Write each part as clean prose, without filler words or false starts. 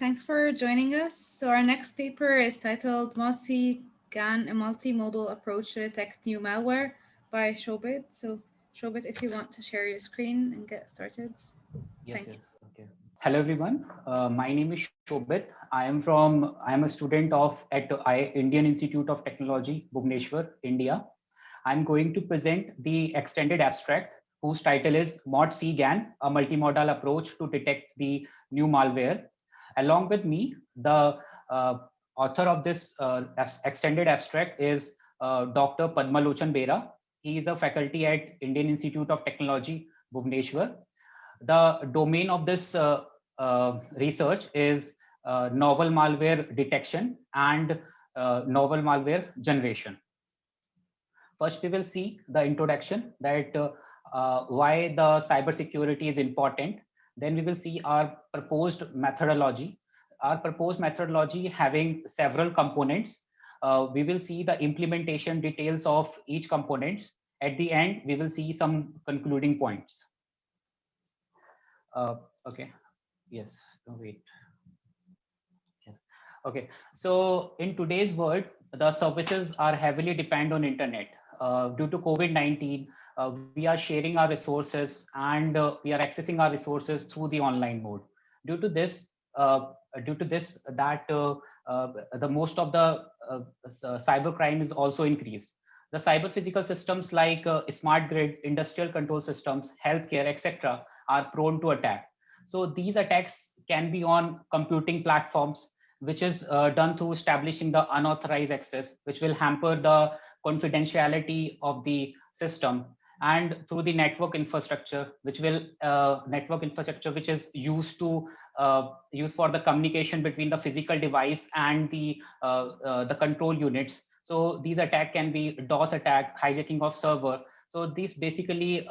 Thanks for joining us. So our next paper is titled Multi-GAN, a multimodal approach to detect new malware by Shobit. So Shobit, if you want to share your screen and get started. Yes, Thank yes. you. Okay. Hello, everyone. My name is Shobit. I am a student of at Indian Institute of Technology, Bhubaneswar, India. I'm going to present the extended abstract whose title is ModCGAN, a multimodal approach to detect the new malware. Along with me, the uh, author of this extended abstract is Dr. Padmalochan Bera. He is a faculty at Indian Institute of Technology, Bhubaneswar. The domain of this research is novel malware detection and novel malware generation. First, we will see the introduction that why the cybersecurity is important. Then we will see our proposed methodology. Our proposed methodology having several components. We will see the implementation details of each component. At the end, we will see some concluding points. Okay. Yes. No, wait. Yes. Okay. So in today's world, the services are heavily depend on internet. Due to COVID-19, we are sharing our resources and we are accessing our resources through the online mode. Due to this, due to this, that the most of the cyber crime is also increased. The cyber physical systems like smart grid, industrial control systems, healthcare, etc., are prone to attack. So these attacks can be on computing platforms, which is done through establishing the unauthorized access, which will hamper the confidentiality of the system, and through the network infrastructure which is used for the communication between the physical device and the control units. So these attack can be DOS attack, hijacking of server. So these basically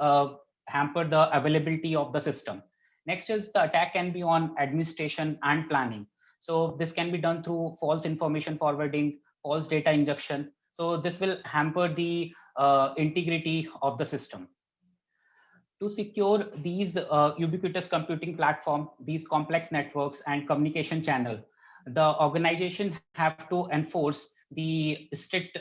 hamper the availability of the system. Next is the attack can be on administration and planning. So this can be done through false information forwarding, false data injection. So this will hamper the integrity of the system. To secure these ubiquitous computing platform, these complex networks and communication channel, the organization have to enforce the strict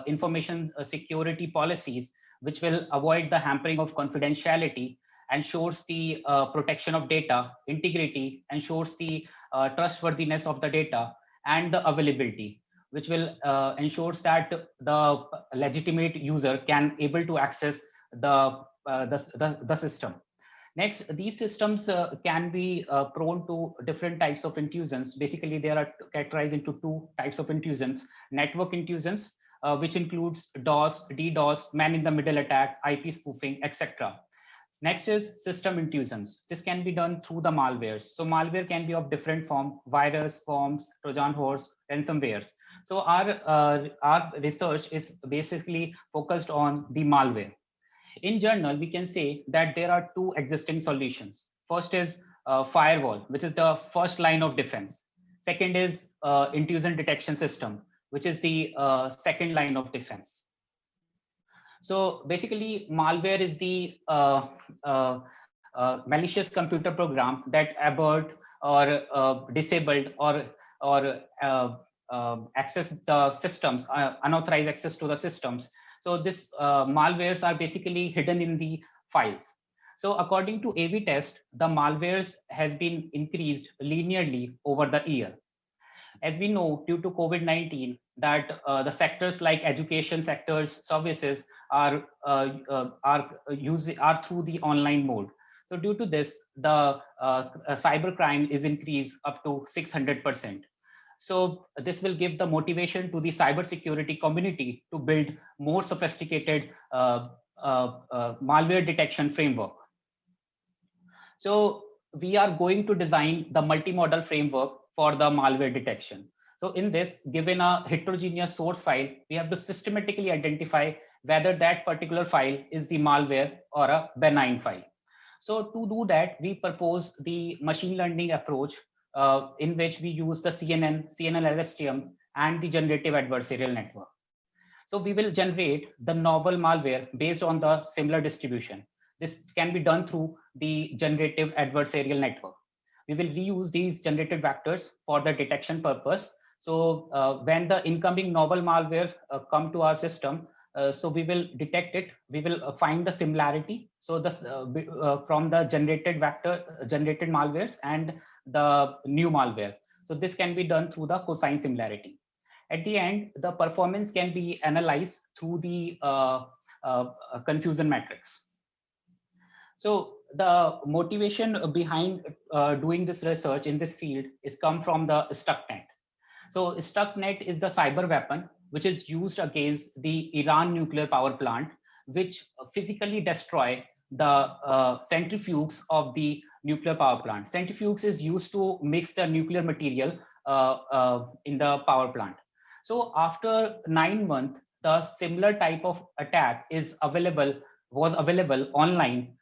information security policies, which will avoid the hampering of confidentiality, ensures the protection of data, integrity, ensures the trustworthiness of the data, and the availability, which will ensures that the legitimate user can able to access the system. Next, these systems can be prone to different types of intrusions. Basically, they are categorized into two types of intrusions: network intrusions, which includes DOS, DDoS, man-in-the-middle attack, IP spoofing, etc. Next is system intrusions. This can be done through the malwares. So malware can be of different form: virus, forms, Trojan horse, ransomwares. So our research is basically focused on the malware. In general, we can say that there are two existing solutions. First is firewall, which is the first line of defense. Second is intrusion detection system, which is the second line of defense. So basically, malware is the malicious computer program that abort or disabled or access the systems, unauthorized access to the systems. So this malwares are basically hidden in the files. So according to AV test, the malwares has been increased linearly over the year. As we know, due to COVID-19, that the sectors like education sectors, services are through the online mode. So due to this, the cyber crime is increased up to 600%. So this will give the motivation to the cybersecurity community to build more sophisticated malware detection framework. So we are going to design the multimodal framework for the malware detection. So in this, given a heterogeneous source file, we have to systematically identify whether that particular file is the malware or a benign file. So to do that, we propose the machine learning approach in which we use the CNN LSTM, and the generative adversarial network. So we will generate the novel malware based on the similar distribution. This can be done through the generative adversarial network. we will reuse these generated vectors for the detection purpose. So when the incoming novel malware come to our system, so we will detect it, we will find the similarity. So this from the generated malwares and the new malware. So this can be done through the cosine similarity. At the end, the performance can be analyzed through the confusion matrix. So the motivation behind doing this research in this field is come from the Stuxnet. So Stuxnet is the cyber weapon which is used against the Iran nuclear power plant, which physically destroy the centrifuges of the nuclear power plant. Centrifuges is used to mix the nuclear material in the power plant. So after 9 months, the similar type of attack was available online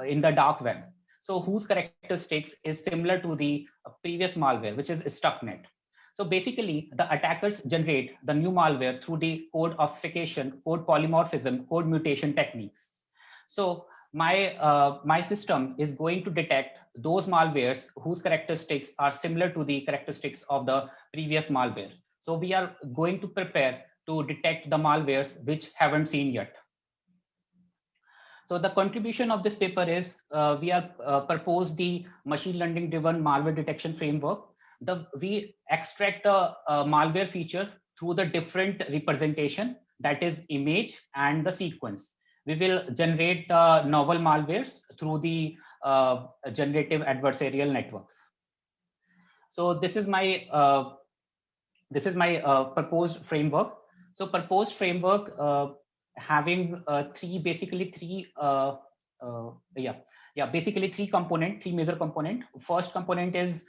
in the dark web. So whose characteristics is similar to the previous malware, which is Stuxnet. So basically, the attackers generate the new malware through the code obfuscation, code polymorphism, code mutation techniques. So my system is going to detect those malwares whose characteristics are similar to the characteristics of the previous malwares. So we are going to prepare to detect the malwares which haven't seen yet. So the contribution of this paper is we are proposed the machine learning driven malware detection framework. We extract the malware feature through the different representation, that is image and the sequence. We will generate the novel malwares through the generative adversarial networks. So this is my proposed framework. So proposed framework having basically three component, three major component. First component is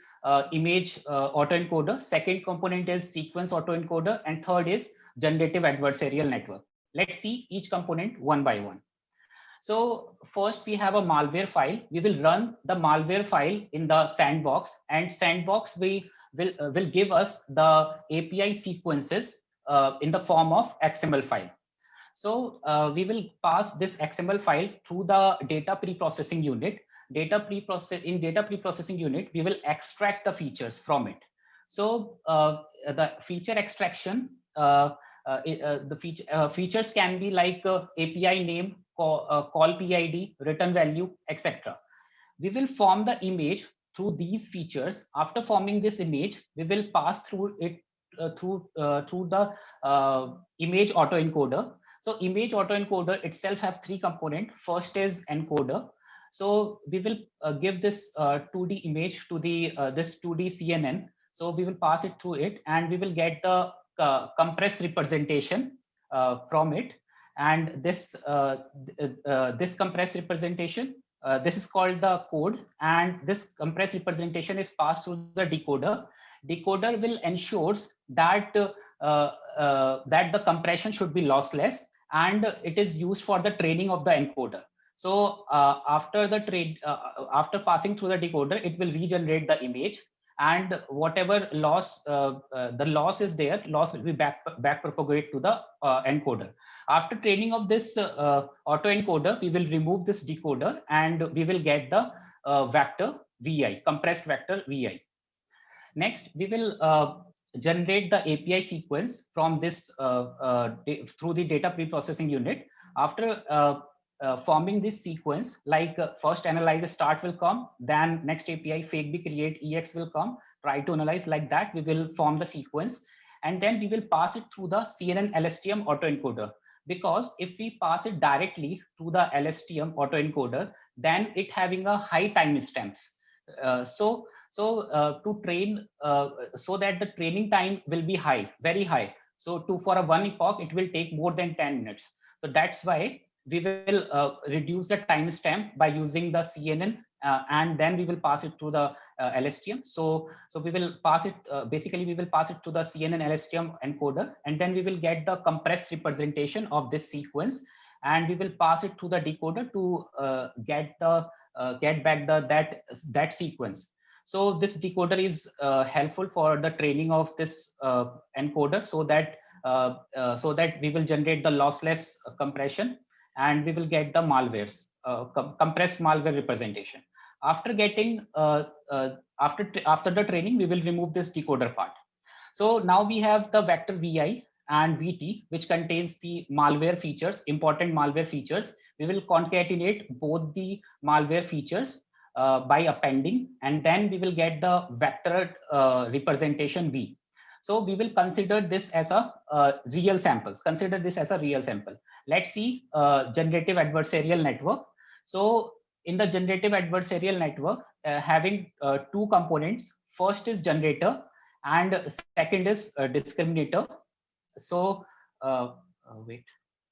image autoencoder. Second component is sequence autoencoder, and third is generative adversarial network. Let's see each component one by one. So first we have a malware file. We will run the malware file in the sandbox, and sandbox will give us the API sequences in the form of XML file. So we will pass this XML file through the data pre-processing unit. In data pre-processing unit, we will extract the features from it. So the feature extraction, features can be like API name, call PID, return value, etc. We will form the image through these features. After forming this image, we will pass through it through the image autoencoder. So image autoencoder itself have three components. First is encoder. So we will give this 2D image to the this 2D CNN. So we will pass it through it, and we will get the compressed representation from it. And this this compressed representation, this is called the code, and this compressed representation is passed through the decoder. Decoder will ensures that that the compression should be lossless, and it is used for the training of the encoder. So after after passing through the decoder, it will regenerate the image, and whatever loss the loss is there, loss will be back propagate to the encoder. After training of this autoencoder, we will remove this decoder, and we will get the vector VI, compressed vector VI. Next, we will generate the API sequence from this through the data pre-processing unit. After forming this sequence, like first analyze start will come, then next API fake be create EX will come, try to analyze, like that we will form the sequence, and then we will pass it through the CNN LSTM autoencoder. Because if we pass it directly to the LSTM autoencoder, then it having a high timestamps. So to train, so that the training time will be high, very high. So for a one epoch, it will take more than 10 minutes. So that's why we will reduce the timestamp by using the CNN, and then we will pass it to the LSTM. So we will pass it, basically we will pass it to the CNN LSTM encoder, and then we will get the compressed representation of this sequence, and we will pass it to the decoder to get back that sequence. So this decoder is helpful for the training of this encoder, so that we will generate the lossless compression, and we will get the malwares, compressed malware representation. After getting after the training, we will remove this decoder part. So now we have the vector vi and vt, which contains the malware features, important malware features. We will concatenate both the malware features by appending, and then we will get the vector representation v. So we will consider this as a real samples. Consider this as a real sample. Let's see generative adversarial network. So in the generative adversarial network, having two components. First is generator, and second is discriminator. So wait,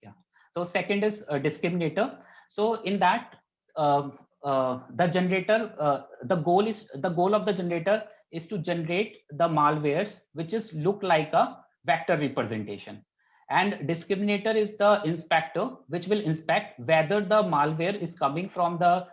yeah. So second is discriminator. So in that, the generator, the goal of the generator is to generate the malwares which is look like a vector representation, and discriminator is the inspector which will inspect whether the malware is coming from the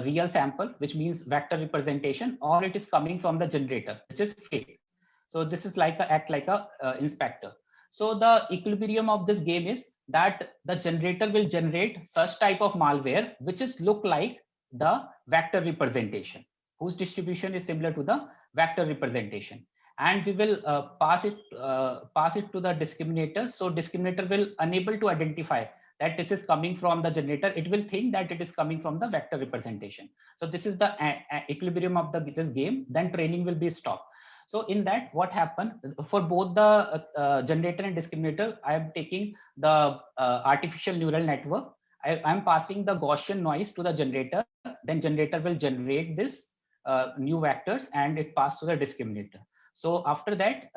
real sample, which means vector representation, or it is coming from the generator, which is fake. So this is like a act like a inspector. So the equilibrium of this game is that the generator will generate such type of malware which is look like the vector representation, whose distribution is similar to the vector representation, and we will pass it to the discriminator. So discriminator will unable to identify that this is coming from the generator. It will think that it is coming from the vector representation. So this is the equilibrium of this game. Then training will be stopped. So in that, what happened for both the generator and discriminator, I am taking the artificial neural network. I am passing the Gaussian noise to the generator. Then generator will generate this new vectors, and it pass to the discriminator. So after that,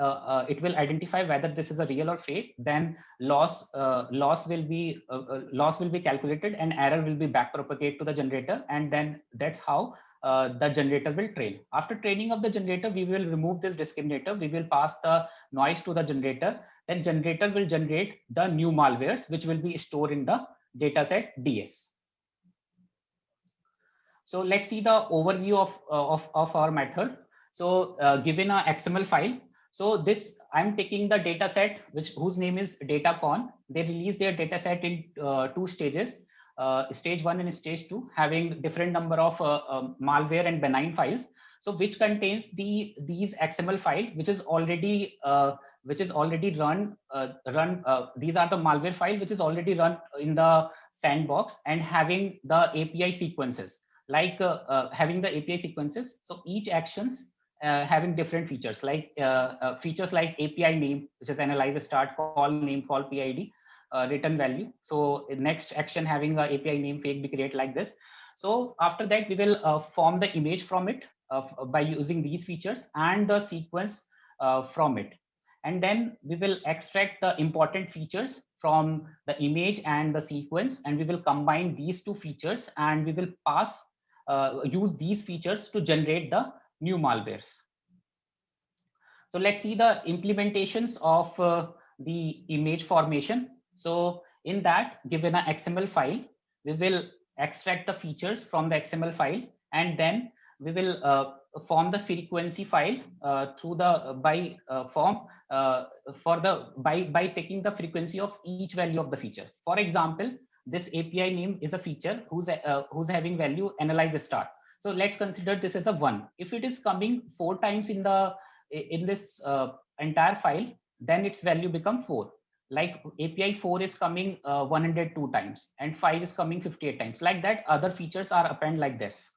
it will identify whether this is a real or fake. Then loss will be calculated, and error will be backpropagate to the generator, and then that's how the generator will train. After training of the generator, we will remove this discriminator. We will pass the noise to the generator. Then generator will generate the new malwares, which will be stored in the dataset DS. So let's see the overview of our method. So given a XML file, so this I'm taking the data set whose name is DataCon. They release their data set in two stages, stage 1 and stage 2, having different number of malware and benign files. So which contains these XML file, which is already run. These are the malware file which is already run in the sandbox and having the API sequences, like having the API sequences. So each actions having different features, like features like API name, which is analyze start, call name, call PID, return value. So next action having a API name, fake be create, like this. So after that, we will form the image from it by using these features and the sequence from it. And then we will extract the important features from the image and the sequence, and we will combine these two features, and we will pass use these features to generate the new malwares. So let's see the implementations of the image formation. So in that, given an XML file, we will extract the features from the XML file, and then we will form the frequency file through the by taking the frequency of each value of the features. For example, this API name is a feature who's having value analyze start. So let's consider this as a 1. If it is coming 4 times in this entire file, then its value become 4. Like API 4 is coming 102 times, and 5 is coming 58 times. Like that, other features are append like this.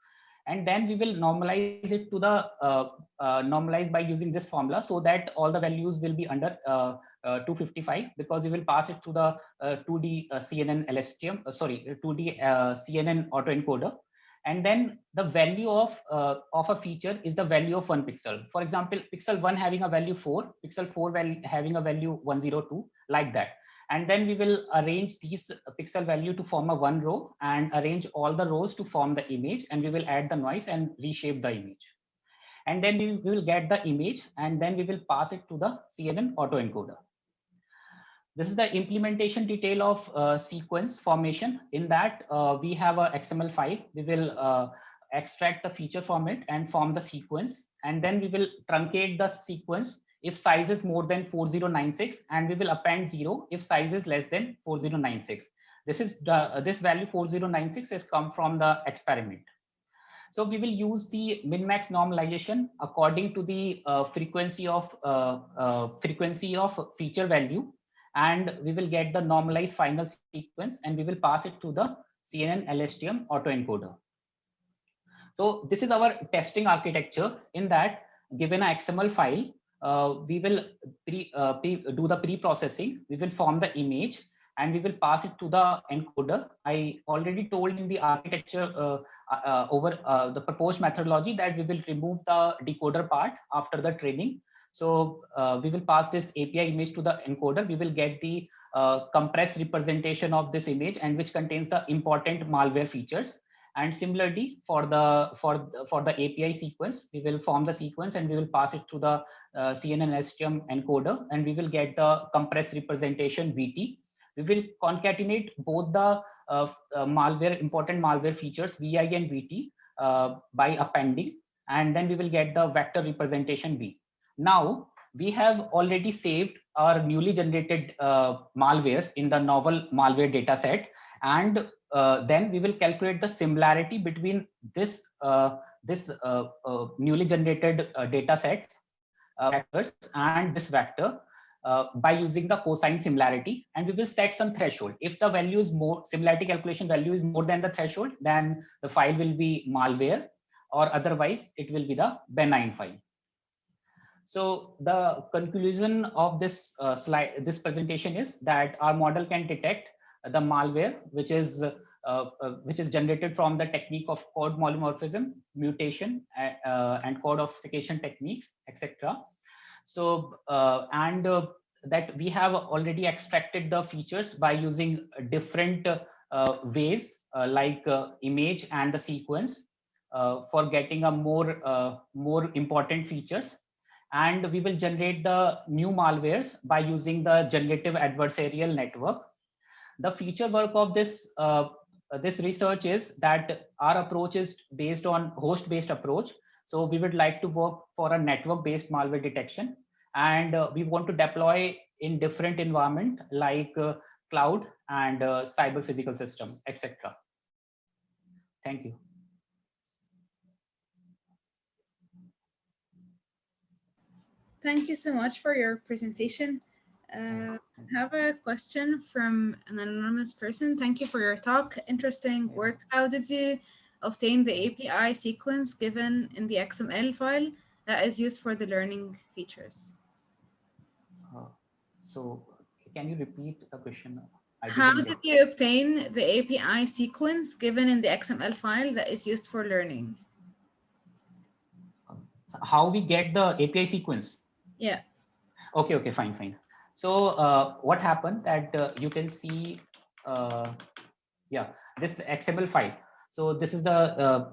And then we will normalize it to the normalize by using this formula, so that all the values will be under 255, because we will pass it to the 2D CNN LSTM, 2D CNN autoencoder. And then the value of a feature is the value of 1 pixel. For example, pixel 1 having a value 4, pixel 4 having a value 102, like that. And then we will arrange these pixel value to form a 1 row, and arrange all the rows to form the image, and we will add the noise and reshape the image. And then we will get the image, and then we will pass it to the CNN autoencoder. This is the implementation detail of sequence formation. In that, we have a XML file. We will extract the feature from it and form the sequence. And then we will truncate the sequence if size is more than 4096, and we will append 0 if size is less than 4096. This value 4096 has come from the experiment. So we will use the min-max normalization according to the frequency of feature value, and we will get the normalized final sequence, and we will pass it to the CNN LSTM autoencoder. So this is our testing architecture. In that, given a XML file, we will do the pre-processing. We will form the image and we will pass it to the encoder. I already told in the architecture over the proposed methodology that we will remove the decoder part after the training. So we will pass this API image to the encoder. We will get the compressed representation of this image, and which contains the important malware features. And similarly, for the API sequence, we will form the sequence and we will pass it to the CNN STM encoder, and we will get the compressed representation VT. We will concatenate both the important malware features VI and VT by appending, and then we will get the vector representation V. Now we have already saved our newly generated malwares in the novel malware data set, and then we will calculate the similarity between this newly generated data sets vectors and this vector by using the cosine similarity, and we will set some threshold. If the value is more, similarity calculation value is more than the threshold, then the file will be malware, or otherwise it will be the benign file. So the conclusion of this this presentation is that our model can detect the malware which is generated from the technique of code polymorphism, mutation, and code obfuscation techniques, etc. So that we have already extracted the features by using different ways like image and the sequence for getting a more important features. And we will generate the new malwares by using the generative adversarial network. The feature work of this this research is that our approach is based on host-based approach. So we would like to work for a network-based malware detection, and we want to deploy in different environment like cloud and cyber physical system, etc. Thank you. Thank you so much for your presentation. I have a question from an anonymous person. Thank you for your talk. Interesting work. How did you obtain the API sequence given in the XML file that is used for the learning features? So can you repeat the question? How did you obtain the API sequence given in the XML file that is used for learning? How we get the API sequence? Yeah. Okay, fine. So what happened that you can see, this XML file. So this is the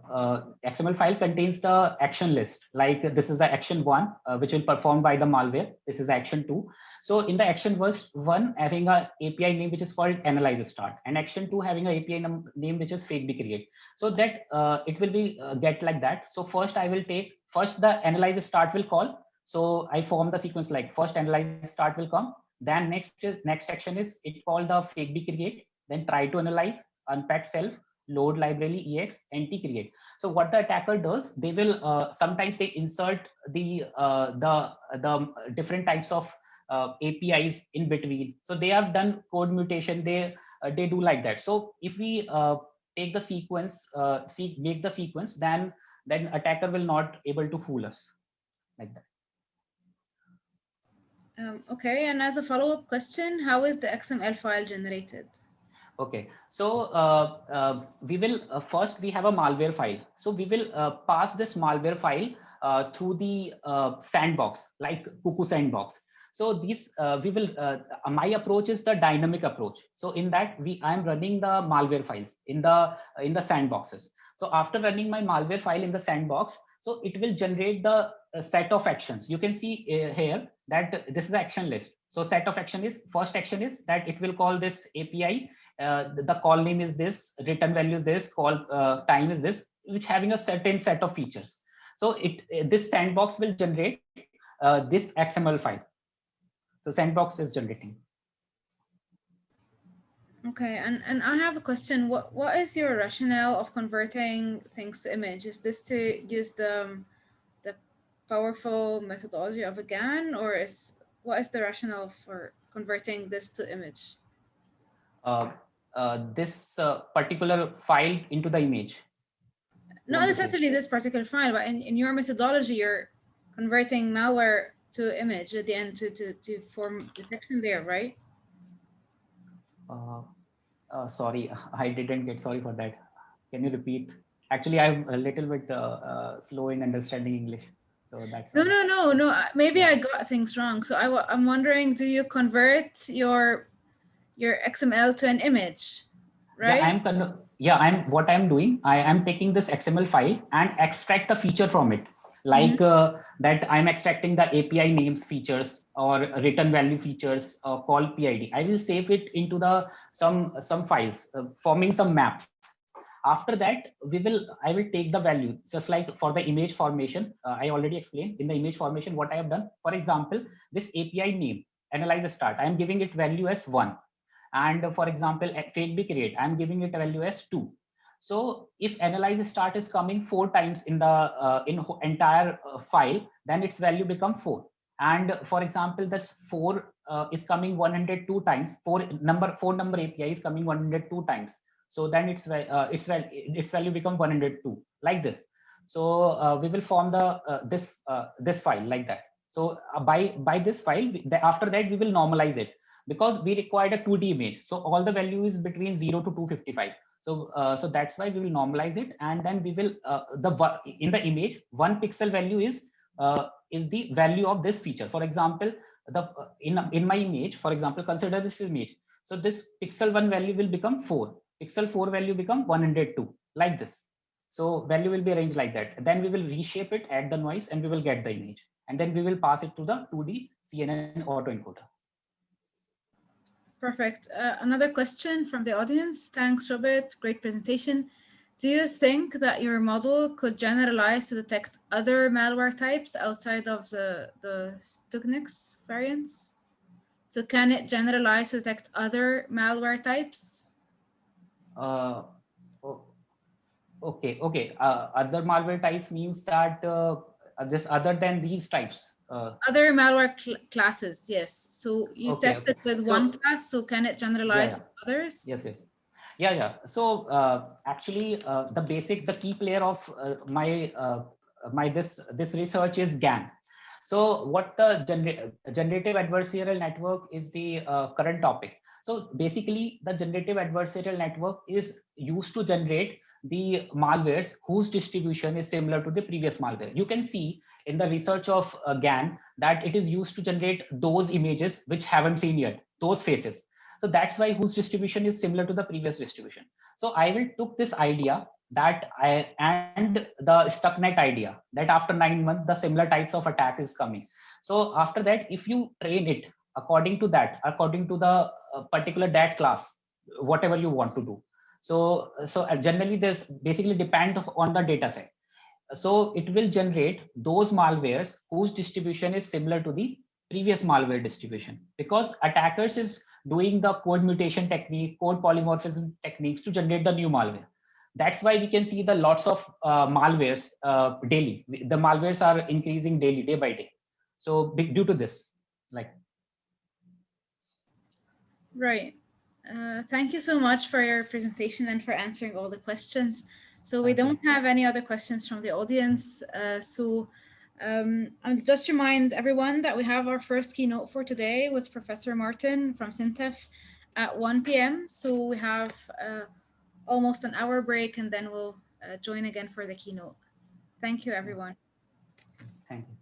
XML file contains the action list. Like this is the action 1, which will performed by the malware. This is action 2. So in the action 1 having a API name which is called analyze start, and action 2 having a API name which is fake create. So that it will be get like that. So first I will take the analyze start will call. So I form the sequence like first analyze start will come. Then next action is it called the fake create. Then try to analyze, unpack self, load library ex, NT create. So what the attacker does, they will sometimes they insert the different types of APIs in between. So they have done code mutation. They do like that. So if we take the sequence, make the sequence, then attacker will not able to fool us like that. Okay, and as a follow-up question, how is the XML file generated? Okay, so we will first we have a malware file. So we will pass this malware file through the sandbox, like Cuckoo Sandbox. So these we will my approach is the dynamic approach. So in that I am running the malware files in the sandboxes. So after running my malware file in the sandbox, so it will generate the set of actions. You can see here that this is the action list. So set of action is, first action is that it will call this API. The call name is this, return value is this, call time is this, which having a certain set of features. So this sandbox will generate this XML file. So sandbox is generating. Okay, and I have a question. What is your rationale of converting things to image? Is this to use the powerful methodology of a GAN, or what is the rationale for converting this to image? This particular file into the image. You Not want to say? necessarily this particular file, but in your methodology, you're converting malware to image at the end to form detection there, right? Sorry, I didn't get. Sorry for that. Can you repeat? Actually, I'm a little bit slow in understanding English, so that's No, why. no, no, no. Maybe Yeah. I got things wrong. So I'm wondering, do you convert your XML to an image, Yeah, right? what I'm doing, I am taking this XML file and extract the feature from it. Mhm. Like that I'm extracting the API names features or return value features or call PID. I will save it into the some files, forming some maps. After that, I will take the value, just like for the image formation. I already explained in the image formation what I have done. For example, this API name, analyze start, I am giving it value as 1. And for example, at fake big rate, I'm giving it a value as 2. So if analyze start is coming 4 times in the entire file, then its value become 4. And for example, this 4 is coming 102 times. 4 number API is coming 102 times. So then its value become 102, like this. So we will form the this file like that. So by this file, after that we will normalize it, because we required a 2D image. So all the value is between 0 to 255. So that's why we will normalize it, and then we will in the image 1 pixel value is the value of this feature. For example, the in my image, for example, consider this image. So this pixel 1 value will become 4. Pixel 4 value become 102, like this. So value will be arranged like that. Then we will reshape it, add the noise, and we will get the image. And then we will pass it to the 2D CNN autoencoder. Perfect. Another question from the audience. Thanks, Robert. Great presentation. Do you think that your model could generalize to detect other malware types outside of the Stuxnet variants? So can it generalize to detect other malware types? Uh, okay. Other malware types means that this other than these types. Other malware classes, yes. So you Okay. tested with one So class, so can it generalize yeah. to others? Yes. Yeah. So actually, the key player of my this research is GAN. So what the generative adversarial network is the current topic. So basically, the generative adversarial network is used to generate the malwares whose distribution is similar to the previous malware. You can see in the research of GAN that it is used to generate those images which haven't seen yet, those faces. So that's why whose distribution is similar to the previous distribution. So I will took this idea and the Stuxnet idea that after 9 months the similar types of attack is coming. So after that, if you train it according to the particular that class, whatever you want to do. So generally this basically depend on the data set. So it will generate those malwares whose distribution is similar to the previous malware distribution, because attackers is doing the code mutation technique, code polymorphism techniques to generate the new malware. That's why we can see the lots of malwares daily. The malwares are increasing daily, day by day. So due to this, like. Right. Thank you so much for your presentation and for answering all the questions. So we don't have any other questions from the audience. I'll just remind everyone that we have our first keynote for today with Professor Martin from Syntef at 1 p.m. So we have almost an hour break, and then we'll join again for the keynote. Thank you, everyone. Thank you.